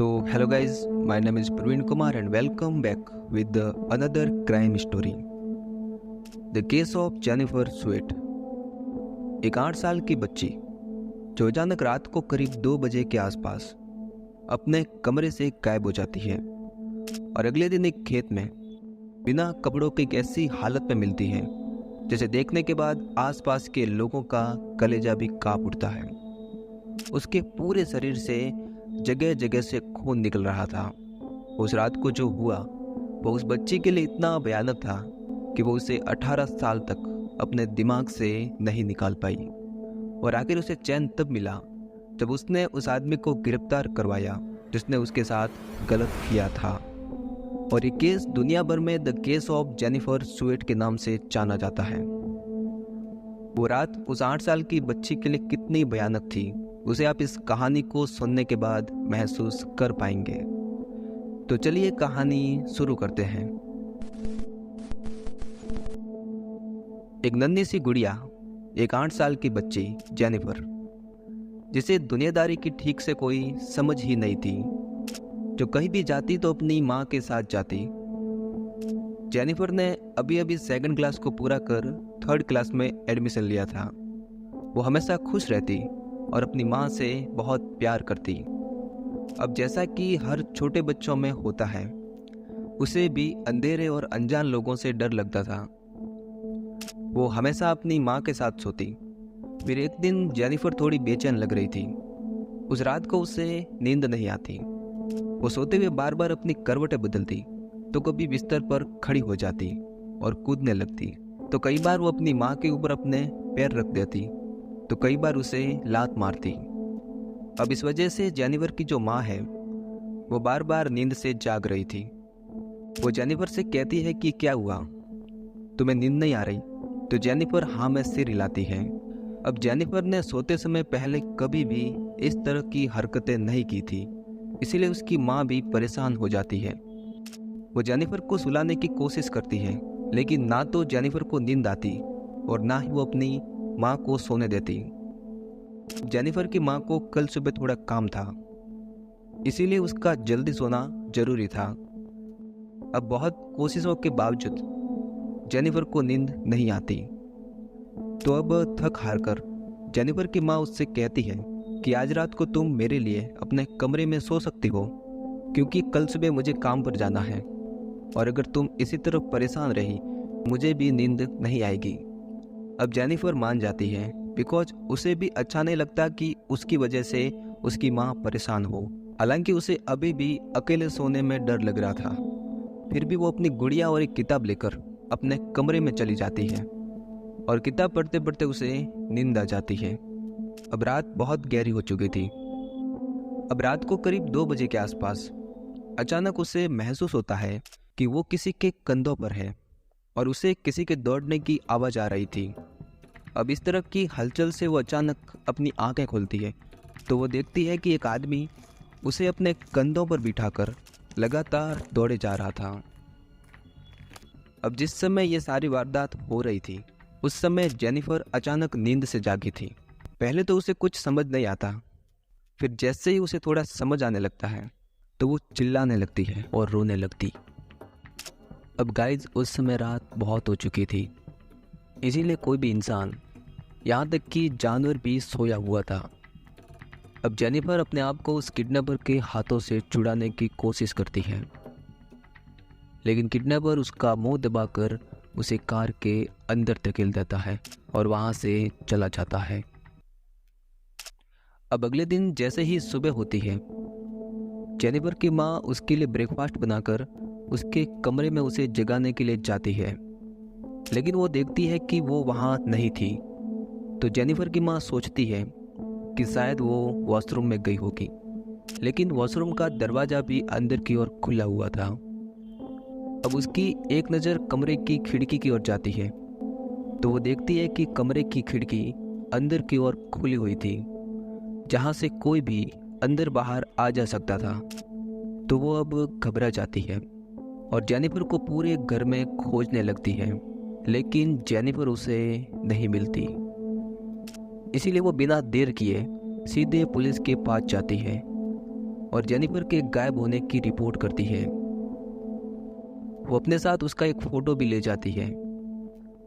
तो hello guys, my name is Praveen Kumar and welcome back with another crime story. The case of Jennifer Swett. एक 8 साल की बच्ची जो अचानक रात को करीब 2 बजे के आसपास अपने कमरे से गायब हो जाती है और अगले दिन एक खेत में बिना कपड़ों की एक ऐसी हालत में मिलती है जिसे देखने के बाद आसपास के लोगों का कलेजा भी कांप उठता है। उसके पूरे शरीर से जगह जगह से खून निकल रहा था। उस रात को जो हुआ वो उस बच्ची के लिए इतना भयानक था कि वो उसे 18 साल तक अपने दिमाग से नहीं निकाल पाई। और आखिर उसे चैन तब मिला जब उसने उस आदमी को गिरफ्तार करवाया जिसने उसके साथ गलत किया था। और ये केस दुनिया भर में the case of Jennifer sweat के नाम से जाना जाता है। वो रात उस 8 साल की बच्ची के लिए कितनी भयानक थी उसे आप इस कहानी को सुनने के बाद महसूस कर पाएंगे। तो चलिए कहानी शुरू करते हैं। एक नन्ही सी गुड़िया, एक 8 साल की बच्ची जेनिफर, जिसे दुनियादारी की ठीक से कोई समझ ही नहीं थी, जो कहीं भी जाती तो अपनी माँ के साथ जाती। जेनिफर ने अभी अभी 2nd क्लास को पूरा कर 3rd क्लास में एडमिशन लिया था। वो हमेशा खुश रहती और अपनी माँ से बहुत प्यार करती। अब जैसा कि हर छोटे बच्चों में होता है, उसे भी अंधेरे और अनजान लोगों से डर लगता था। वो हमेशा अपनी माँ के साथ सोती। फिर एक दिन जेनिफर थोड़ी बेचैन लग रही थी। उस रात को उसे नींद नहीं आती। वो सोते हुए बार बार अपनी करवटें बदलती, तो कभी बिस्तर पर खड़ी हो जाती और कूदने लगती, तो कई बार वो अपनी माँ के ऊपर अपने पैर रख देती, तो कई बार उसे लात मारती। अब इस वजह से जेनिफर की जो माँ है वो बार बार नींद से जाग रही थी। वो जेनिफर से कहती है कि क्या हुआ, तुम्हें नींद नहीं आ रही? तो जेनिफर हाँ में सिर हिलाती है। अब जेनिफर ने सोते समय पहले कभी भी इस तरह की हरकतें नहीं की थी, इसीलिए उसकी माँ भी परेशान हो जाती है। वो जेनिफर को सुलाने की कोशिश करती है, लेकिन ना तो जेनिफर को नींद आती और ना ही वो अपनी माँ को सोने देती। जेनिफर की माँ को कल सुबह थोड़ा काम था, इसीलिए उसका जल्दी सोना जरूरी था। अब बहुत कोशिशों के बावजूद जेनिफर को नींद नहीं आती, तो अब थक हार कर जेनिफर की माँ उससे कहती है कि आज रात को तुम मेरे लिए अपने कमरे में सो सकती हो, क्योंकि कल सुबह मुझे काम पर जाना है और अगर तुम इसी तरह परेशान रही मुझे भी नींद नहीं आएगी। अब जेनिफर मान जाती है, बिकॉज उसे भी अच्छा नहीं लगता कि उसकी वजह से उसकी माँ परेशान हो। हालांकि उसे अभी भी अकेले सोने में डर लग रहा था, फिर भी वो अपनी गुड़िया और एक किताब लेकर अपने कमरे में चली जाती है और किताब पढ़ते पढ़ते उसे नींद आ जाती है। अब रात बहुत गहरी हो चुकी थी। अब रात को करीब 2 बजे के आसपास अचानक उसे महसूस होता है कि वो किसी के कंधों पर है और उसे किसी के दौड़ने की आवाज़ आ रही थी। अब इस तरह की हलचल से वो अचानक अपनी आंखें खोलती है, तो वो देखती है कि एक आदमी उसे अपने कंधों पर बिठाकर लगातार दौड़े जा रहा था। अब जिस समय ये सारी वारदात हो रही थी उस समय जेनिफर अचानक नींद से जागी थी। पहले तो उसे कुछ समझ नहीं आता, फिर जैसे ही उसे थोड़ा समझ आने लगता है तो वो चिल्लाने लगती है और रोने लगती। अब गाइज, उस समय रात बहुत हो चुकी थी, इसीलिए कोई भी इंसान, यहाँ तक कि जानवर भी सोया हुआ था। अब जेनिफर अपने आप को उस किडनैपर के हाथों से छुड़ाने की कोशिश करती है, लेकिन किडनैपर उसका मुंह दबाकर उसे कार के अंदर धकेल देता है और वहाँ से चला जाता है। अब अगले दिन जैसे ही सुबह होती है, जेनिफर की माँ उसके लिए ब्रेकफास्ट बनाकर उसके कमरे में उसे जगाने के लिए जाती है, लेकिन वो देखती है कि वो वहाँ नहीं थी। तो जेनिफर की माँ सोचती है कि शायद वो वॉशरूम में गई होगी, लेकिन वॉशरूम का दरवाज़ा भी अंदर की ओर खुला हुआ था। अब उसकी एक नज़र कमरे की खिड़की की ओर जाती है, तो वो देखती है कि कमरे की खिड़की अंदर की ओर खुली हुई थी, जहाँ से कोई भी अंदर बाहर आ जा सकता था। तो वो अब घबरा जाती है और जेनिफर को पूरे घर में खोजने लगती है, लेकिन जेनिफर उसे नहीं मिलती। इसीलिए वो बिना देर किए सीधे पुलिस के पास जाती है और जेनिफर के गायब होने की रिपोर्ट करती है। वो अपने साथ उसका एक फ़ोटो भी ले जाती है।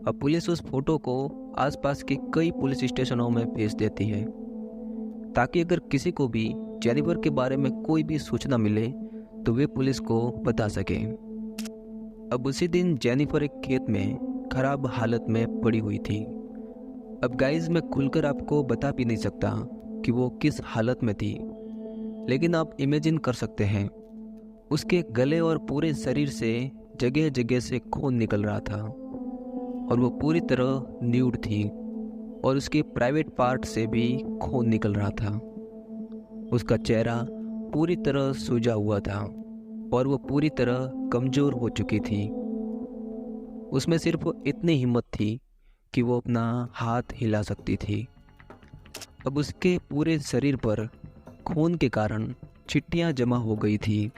अब पुलिस उस फोटो को आसपास के कई पुलिस स्टेशनों में भेज देती है ताकि अगर किसी को भी जेनिफर के बारे में कोई भी सूचना मिले तो वे पुलिस को बता सके। अब उसी दिन जेनिफर एक खेत में खराब हालत में पड़ी हुई थी। अब गाइस, मैं खुलकर आपको बता भी नहीं सकता कि वो किस हालत में थी, लेकिन आप इमेजिन कर सकते हैं उसके गले और पूरे शरीर से जगह जगह से खून निकल रहा था और वो पूरी तरह न्यूड थी और उसके प्राइवेट पार्ट से भी खून निकल रहा था। उसका चेहरा पूरी तरह सूजा हुआ था और वो पूरी तरह कमज़ोर हो चुकी थी। उसमें सिर्फ इतनी हिम्मत थी कि वो अपना हाथ हिला सकती थी। अब उसके पूरे शरीर पर खून के कारण चिट्टियाँ जमा हो गई थी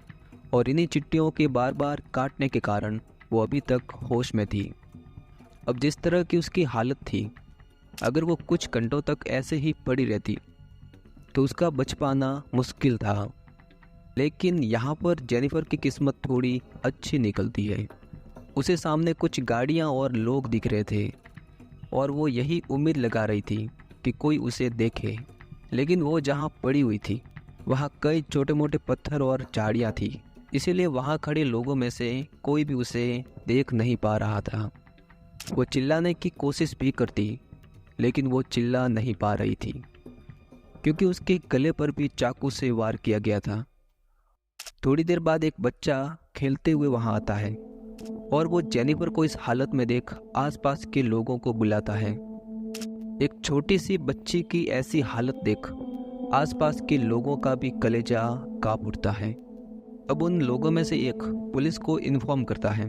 और इन्हीं चिट्टियों के बार बार काटने के कारण वो अभी तक होश में थी। अब जिस तरह की उसकी हालत थी, अगर वो कुछ घंटों तक ऐसे ही पड़ी रहती तो उसका बच पाना मुश्किल था। लेकिन यहाँ पर जेनिफर की किस्मत थोड़ी अच्छी निकलती है। उसे सामने कुछ गाड़ियाँ और लोग दिख रहे थे और वो यही उम्मीद लगा रही थी कि कोई उसे देखे, लेकिन वो जहाँ पड़ी हुई थी वहाँ कई छोटे मोटे पत्थर और झाड़ियाँ थी, इसीलिए वहाँ खड़े लोगों में से कोई भी उसे देख नहीं पा रहा था। वो चिल्लाने की कोशिश भी करती, लेकिन वो चिल्ला नहीं पा रही थी क्योंकि उसके गले पर भी चाकू से वार किया गया था। थोड़ी देर बाद एक बच्चा खेलते हुए वहाँ आता है और वो जेनिफर को इस हालत में देख आसपास के लोगों को बुलाता है। एक छोटी सी बच्ची की ऐसी हालत देख आसपास के लोगों का भी कलेजा कांप उठता है। अब उन लोगों में से एक पुलिस को इन्फॉर्म करता है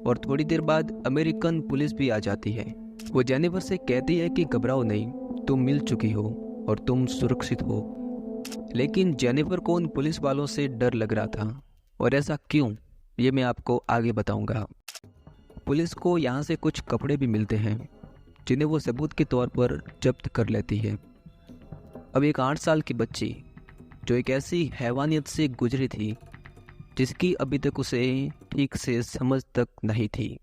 और थोड़ी देर बाद अमेरिकन पुलिस भी आ जाती है। वो जेनिफर से कहती है कि घबराओ नहीं, तुम मिल चुकी हो और तुम सुरक्षित हो। लेकिन जेनिफर को उन पुलिस वालों से डर लग रहा था, और ऐसा क्यों ये मैं आपको आगे बताऊंगा। पुलिस को यहाँ से कुछ कपड़े भी मिलते हैं जिन्हें वो सबूत के तौर पर जब्त कर लेती है। अब एक 8 साल की बच्ची जो एक ऐसी हैवानियत से गुजरी थी जिसकी अभी तक उसे ठीक से समझ तक नहीं थी,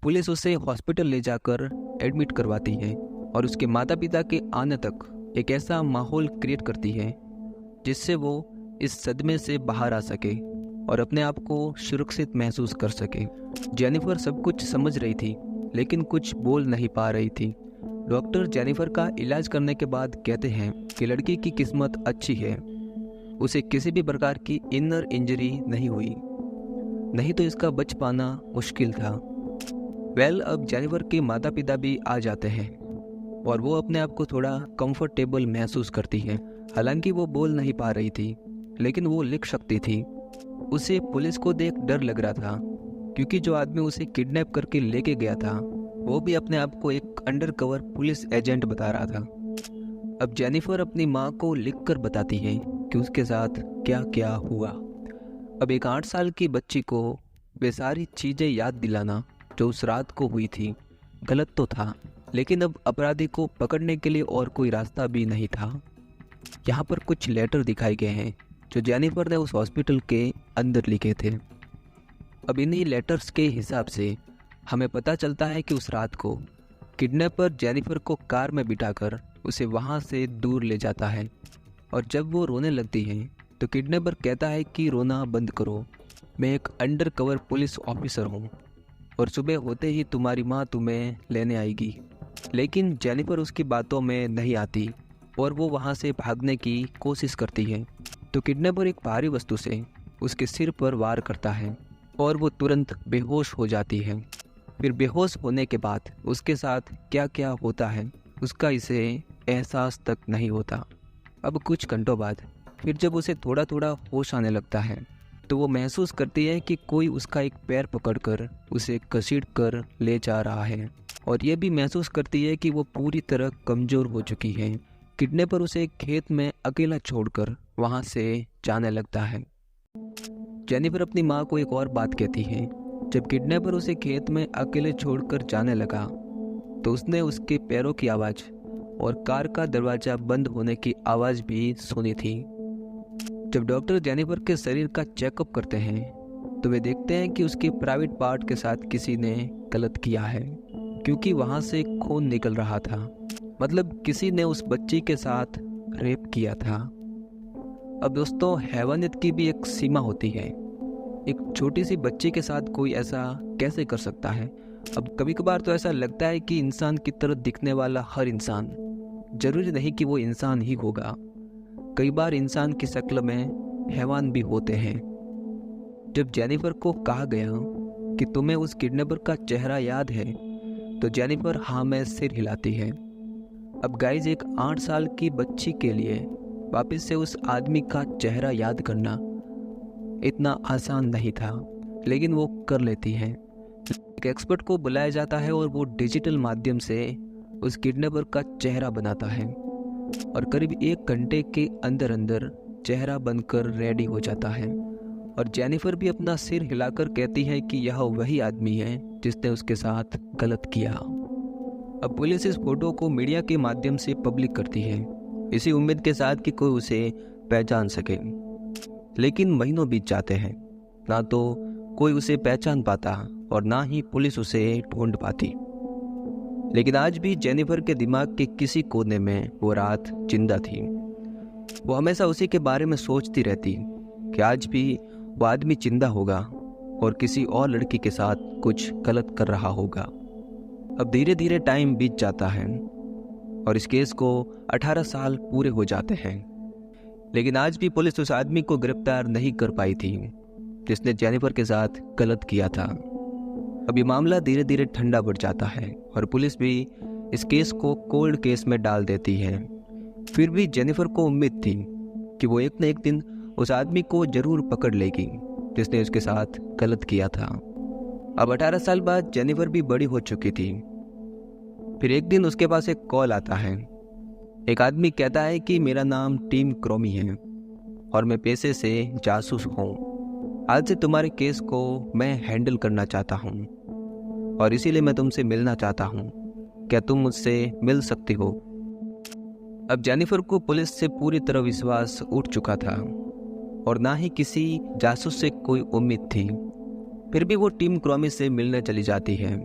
पुलिस उसे हॉस्पिटल ले जाकर एडमिट करवाती है और उसके माता पिता के आने तक एक ऐसा माहौल क्रिएट करती है जिससे वो इस सदमे से बाहर आ सके और अपने आप को सुरक्षित महसूस कर सके। जेनिफर सब कुछ समझ रही थी लेकिन कुछ बोल नहीं पा रही थी। डॉक्टर जेनिफर का इलाज करने के बाद कहते हैं कि लड़की की किस्मत अच्छी है, उसे किसी भी प्रकार की इनर इंजरी नहीं हुई, नहीं तो इसका बच पाना मुश्किल था। अब जेनिफर के माता पिता भी आ जाते हैं और वो अपने आप को थोड़ा कंफर्टेबल महसूस करती है। हालांकि वो बोल नहीं पा रही थी, लेकिन वो लिख सकती थी। उसे पुलिस को देख डर लग रहा था क्योंकि जो आदमी उसे किडनैप करके लेके गया था वो भी अपने आप को एक अंडरकवर पुलिस एजेंट बता रहा था। अब जेनिफर अपनी माँ को लिखकर बताती है कि उसके साथ क्या क्या हुआ। अब एक 8 साल की बच्ची को वे सारी चीज़ें याद दिलाना जो उस रात को हुई थी गलत तो था, लेकिन अब अपराधी को पकड़ने के लिए और कोई रास्ता भी नहीं था। यहाँ पर कुछ लेटर दिखाए गए हैं जो जेनिफर ने उस हॉस्पिटल के अंदर लिखे थे। अब इन्हीं लेटर्स के हिसाब से हमें पता चलता है कि उस रात को किडनैपर जेनिफर को कार में बिठाकर उसे वहाँ से दूर ले जाता है और जब वो रोने लगती है तो किडनैपर कहता है कि रोना बंद करो, मैं एक अंडरकवर पुलिस ऑफिसर हूँ और सुबह होते ही तुम्हारी माँ तुम्हें लेने आएगी। लेकिन जेनिफर उसकी बातों में नहीं आती और वो वहाँ से भागने की कोशिश करती है तो किडनैपर एक भारी वस्तु से उसके सिर पर वार करता है और वो तुरंत बेहोश हो जाती है। फिर बेहोश होने के बाद उसके साथ क्या क्या होता है उसका इसे एहसास तक नहीं होता। अब कुछ घंटों बाद फिर जब उसे थोड़ा थोड़ा होश आने लगता है तो वो महसूस करती है कि कोई उसका एक पैर पकड़कर उसे घसीट कर ले जा रहा है और ये भी महसूस करती है कि वो पूरी तरह कमज़ोर हो चुकी है। किडनैपर उसे खेत में अकेला छोड़कर वहाँ से जाने लगता है। जेनिफर अपनी माँ को एक और बात कहती है। जब किडनैपर उसे खेत में अकेले छोड़कर जाने लगा तो उसने उसके पैरों की आवाज़ और कार का दरवाज़ा बंद होने की आवाज़ भी सुनी थी। जब डॉक्टर जेनिफर के शरीर का चेकअप करते हैं तो वे देखते हैं कि उसके प्राइवेट पार्ट के साथ किसी ने गलत किया है, क्योंकि वहाँ से खून निकल रहा था। मतलब किसी ने उस बच्ची के साथ रेप किया था। अब दोस्तों, हैवानियत की भी एक सीमा होती है। एक छोटी सी बच्ची के साथ कोई ऐसा कैसे कर सकता है? अब कभी कभार तो ऐसा लगता है कि इंसान की तरह दिखने वाला हर इंसान जरूरी नहीं कि वो इंसान ही होगा। कई बार इंसान की शक्ल में हैवान भी होते हैं। जब जेनिफर को कहा गया कि तुम्हें उस किडनैपर का चेहरा याद है, तो जेनिफर हाँ में सिर हिलाती है। अब गाइज, एक 8 साल की बच्ची के लिए वापस से उस आदमी का चेहरा याद करना इतना आसान नहीं था, लेकिन वो कर लेती हैं। एक एक्सपर्ट को बुलाया जाता है और वो डिजिटल माध्यम से उस किडनैपर का चेहरा बनाता है और करीब 1 घंटे के अंदर अंदर चेहरा बनकर रेडी हो जाता है। और जेनिफर भी अपना सिर हिलाकर कहती है कि यह वही आदमी है जिसने उसके साथ गलत किया। अब पुलिस इस फोटो को मीडिया के माध्यम से पब्लिक करती है, इसी उम्मीद के साथ कि कोई उसे पहचान सके। लेकिन महीनों बीत जाते हैं, ना तो कोई उसे पहचान पाता और ना ही पुलिस उसे ढूंढ पाती। लेकिन आज भी जेनिफर के दिमाग के किसी कोने में वो रात जिंदा थी। वो हमेशा उसी के बारे में सोचती रहती कि आज भी वो आदमी जिंदा होगा और किसी और लड़की के साथ कुछ गलत कर रहा होगा। अब धीरे धीरे टाइम बीत जाता है और इस केस को 18 साल पूरे हो जाते हैं, लेकिन आज भी पुलिस उस आदमी को गिरफ्तार नहीं कर पाई थी जिसने जेनिफर के साथ गलत किया था। अब ये मामला धीरे धीरे ठंडा पड़ जाता है और पुलिस भी इस केस को कोल्ड केस में डाल देती है। फिर भी जेनिफर को उम्मीद थी कि वो एक न एक दिन उस आदमी को जरूर पकड़ लेगी जिसने उसके साथ गलत किया था। अब 18 साल बाद जेनिफर भी बड़ी हो चुकी थी। फिर एक दिन उसके पास एक कॉल आता है। एक आदमी कहता है कि मेरा नाम टिम क्रॉमी है और मैं पेशे से जासूस हूँ। आज से तुम्हारे केस को मैं हैंडल करना चाहता हूँ और इसीलिए मैं तुमसे मिलना चाहता हूँ। क्या तुम मुझसे मिल सकती हो? अब जेनिफर को पुलिस से पूरी तरह विश्वास उठ चुका था और ना ही किसी जासूस से कोई उम्मीद थी। फिर भी वो टिम क्रॉमी से मिलने चली जाती है।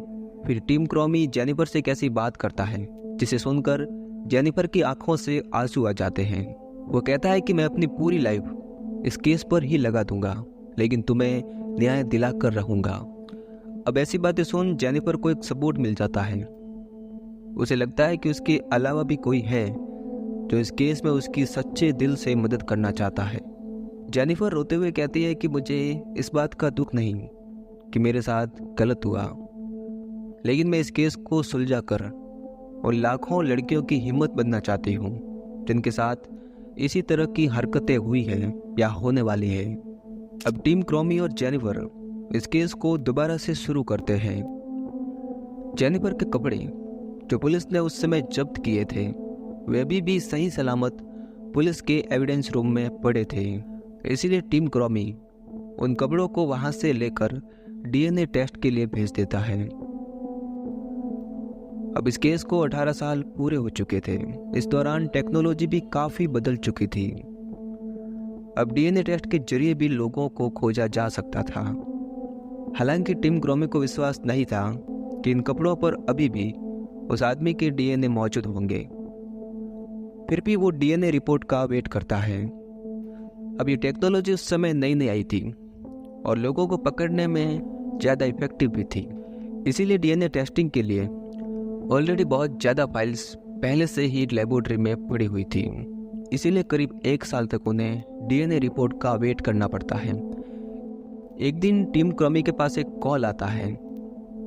फिर टिम क्रॉमी जेनिफर से कैसी बात करता है, जिसे सुनकर जेनिफर की आंखों से आंसू आ जाते हैं। वो कहता है कि मैं अपनी पूरी लाइफ इस केस पर ही लगा दूंगा, लेकिन तुम्हें न्याय दिला कर रहूंगा। अब ऐसी बातें सुन जेनिफर को एक सपोर्ट मिल जाता है। उसे लगता है कि उसके अलावा भी कोई है जो इस केस में उसकी सच्चे दिल से मदद करना चाहता है। जेनिफर रोते हुए कहती है कि मुझे इस बात का दुख नहीं कि मेरे साथ गलत हुआ, लेकिन मैं इस केस को सुलझा कर और लाखों लड़कियों की हिम्मत बनना चाहती हूँ जिनके साथ इसी तरह की हरकतें हुई हैं या होने वाली है। अब टिम क्रॉमी और जेनिफर इस केस को दोबारा से शुरू करते हैं। जेनिफर के कपड़े जो पुलिस ने उस समय जब्त किए थे वे अभी भी सही सलामत पुलिस के एविडेंस रूम में पड़े थे, इसीलिए टिम क्रॉमी उन कपड़ों को वहां से लेकर डीएनए टेस्ट के लिए भेज देता है। अब इस केस को 18 साल पूरे हो चुके थे। इस दौरान टेक्नोलॉजी भी काफ़ी बदल चुकी थी। अब डीएनए टेस्ट के जरिए भी लोगों को खोजा जा सकता था। हालांकि टिम क्रॉमी को विश्वास नहीं था कि इन कपड़ों पर अभी भी उस आदमी के डीएनए मौजूद होंगे। फिर भी वो डीएनए रिपोर्ट का वेट करता है। अब ये टेक्नोलॉजी उस समय नई नई आई थी और लोगों को पकड़ने में ज़्यादा इफेक्टिव भी थी, इसीलिए डीएनए टेस्टिंग के लिए ऑलरेडी बहुत ज़्यादा फाइल्स पहले से ही लेबोरेटरी में पड़ी हुई थी। इसीलिए करीब 1 साल तक उन्हें डीएनए रिपोर्ट का वेट करना पड़ता है। एक दिन टिम क्रॉमी के पास एक कॉल आता है।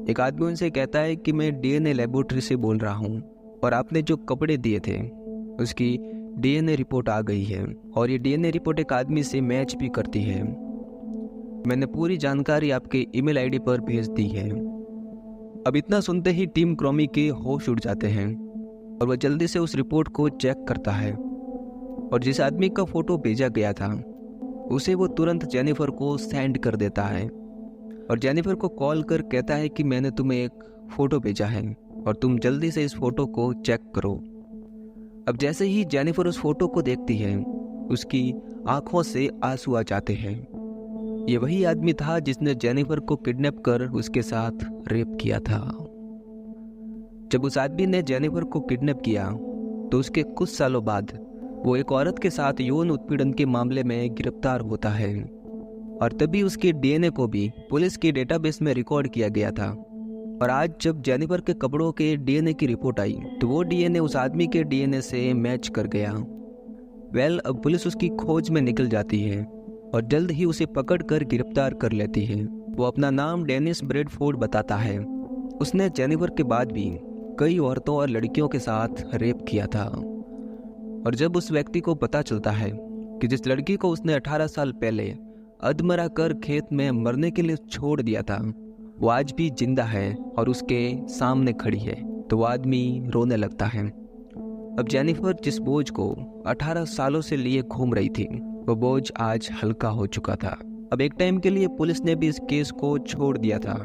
एक आदमी उनसे कहता है कि मैं डीएनए लेबोरेटरी से बोल रहा हूँ और आपने जो कपड़े दिए थे उसकी डीएनए रिपोर्ट आ गई है और ये डीएनए रिपोर्ट एक आदमी से मैच भी करती है। मैंने पूरी जानकारी आपके ईमेल आईडी पर भेज दी है। अब इतना सुनते ही टिम क्रॉमी के होश उड़ जाते हैं और वह जल्दी से उस रिपोर्ट को चेक करता है और जिस आदमी का फोटो भेजा गया था उसे वो तुरंत जेनिफर को सेंड कर देता है और जेनिफर को कॉल कर कहता है कि मैंने तुम्हें एक फ़ोटो भेजा है और तुम जल्दी से इस फ़ोटो को चेक करो। अब जैसे ही जेनिफर उस फोटो को देखती है उसकी आंखों से आंसू आ जाते हैं। ये वही आदमी था जिसने जेनिफर को किडनैप कर उसके साथ रेप किया था। जब उस आदमी ने जेनिफर को किडनैप किया तो उसके कुछ सालों बाद वो एक औरत के साथ यौन उत्पीड़न के मामले में गिरफ्तार होता है और तभी उसके डीएनए को भी पुलिस की डेटाबेस में रिकॉर्ड किया गया था। और आज जब जेनिफर के कपड़ों के डीएनए की रिपोर्ट आई तो वो डीएनए उस आदमी के डीएनए से मैच कर गया। अब पुलिस उसकी खोज में निकल जाती है और जल्द ही उसे पकड़कर गिरफ्तार कर लेती है। वो अपना नाम डेनिस ब्रेडफोर्ड बताता है। उसने जेनिफर के बाद भी कई औरतों और लड़कियों के साथ रेप किया था। और जब उस व्यक्ति को पता चलता है कि जिस लड़की को उसने 18 साल पहले अधमरा कर खेत में मरने के लिए छोड़ दिया था वो आज भी जिंदा है और उसके सामने खड़ी है, तो वो आदमी रोने लगता है। अब जेनिफर जिस बोझ को 18 सालों से लिए घूम रही थी वो बोझ आज हल्का हो चुका था। अब एक टाइम के लिए पुलिस ने भी इस केस को छोड़ दिया था,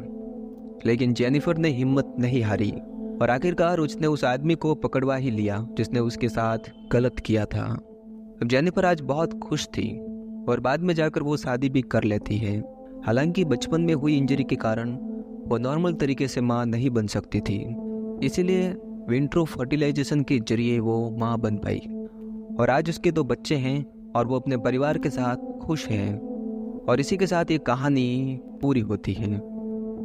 लेकिन जेनिफर ने हिम्मत नहीं हारी और आखिरकार उसने उस आदमी को पकड़वा ही लिया जिसने उसके साथ गलत किया था। अब जेनिफर आज बहुत खुश थी और बाद में जाकर वो शादी भी कर लेती है। हालांकि बचपन में हुई इंजरी के कारण वो नॉर्मल तरीके से माँ नहीं बन सकती थी, इसीलिए विंट्रो फर्टिलाइजेशन के जरिए वो माँ बन पाई और आज उसके 2 बच्चे हैं और वो अपने परिवार के साथ खुश हैं। और इसी के साथ ये कहानी पूरी होती है।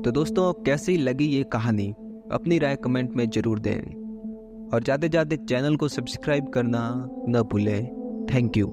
तो दोस्तों, कैसी लगी ये कहानी अपनी राय कमेंट में ज़रूर दें और ज़्यादा से ज़्यादा चैनल को सब्सक्राइब करना न भूलें। Thank you.